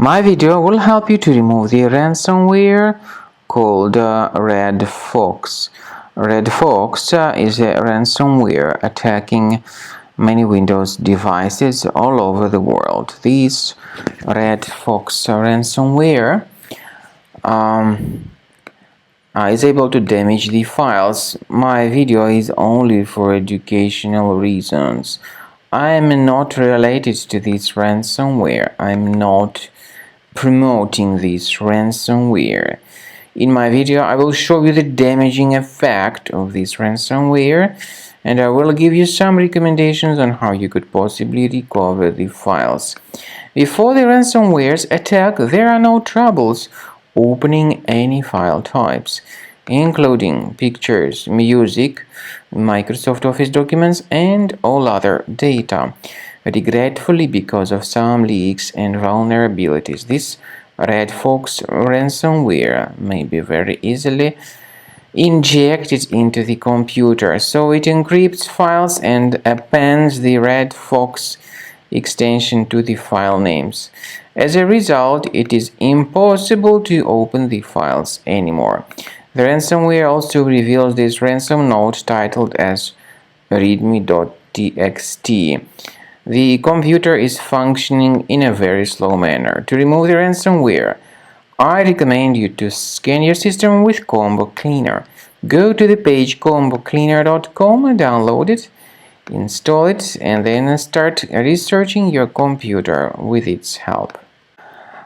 My video will help you to remove the ransomware called RedFox. RedFox is a ransomware attacking many Windows devices all over the world. This RedFox ransomware is able to damage the files. My video is only for educational reasons. I am not related to this ransomware. I'm not promoting this ransomware. In my video, I will show you the damaging effect of this ransomware, and I will give you some recommendations on how you could possibly recover the files. Before the ransomware's attack, there are no troubles opening any file types, including pictures, music, Microsoft Office documents, and all other data. Regretfully, because of some leaks and vulnerabilities, this RedFox ransomware may be very easily injected into the computer, so it encrypts files and appends the RedFox extension to the file names. As a result, it is impossible to open the files anymore. The ransomware also reveals this ransom note titled as readme.txt. The computer is functioning in a very slow manner. To remove the ransomware, I recommend you to scan your system with Combo Cleaner. Go to the page combocleaner.com and download it, install it, and then start researching your computer with its help.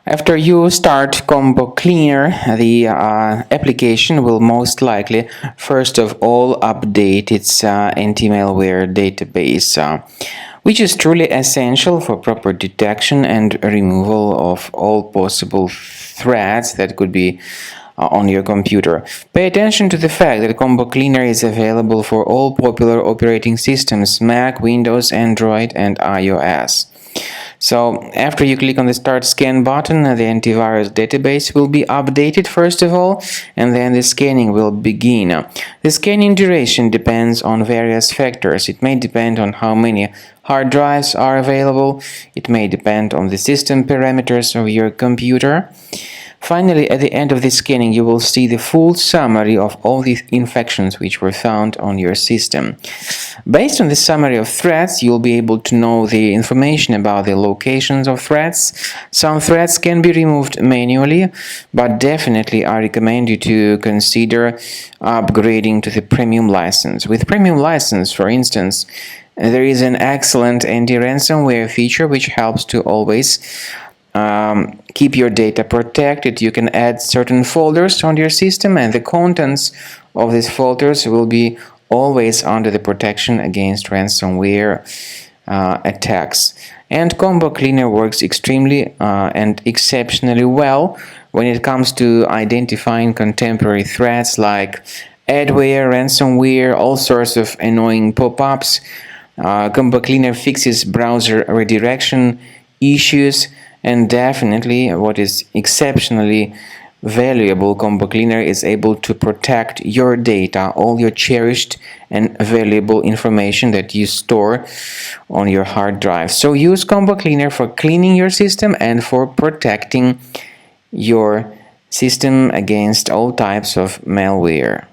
After you start Combo Cleaner, the application will most likely, first of all, update its anti-malware database, which is truly essential for proper detection and removal of all possible threats that could be on your computer. Pay attention to the fact that Combo Cleaner is available for all popular operating systems: Mac, Windows, Android, and iOS. So after you click on the Start Scan button, the antivirus database will be updated first of all, and then the scanning will begin. The scanning duration depends on various factors. It may depend on how many hard drives are available. It may depend on the system parameters of your computer. Finally, at the end of the scanning, you will see the full summary of all the infections which were found on your system. Based on the summary of threats, you'll be able to know the information about the locations of threats. Some threats can be removed manually, but definitely I recommend you to consider upgrading to the premium license. With premium license, for instance, there is an excellent anti-ransomware feature which helps to always keep your data protected. You can add certain folders on your system, and the contents of these folders will be always under the protection against ransomware attacks. And Combo Cleaner works extremely and exceptionally well when it comes to identifying contemporary threats like adware, ransomware, all sorts of annoying pop-ups. Combo Cleaner fixes browser redirection issues, and definitely, what is exceptionally valuable, Combo Cleaner is able to protect your data, all your cherished and valuable information that you store on your hard drive. So use Combo Cleaner for cleaning your system and for protecting your system against all types of malware.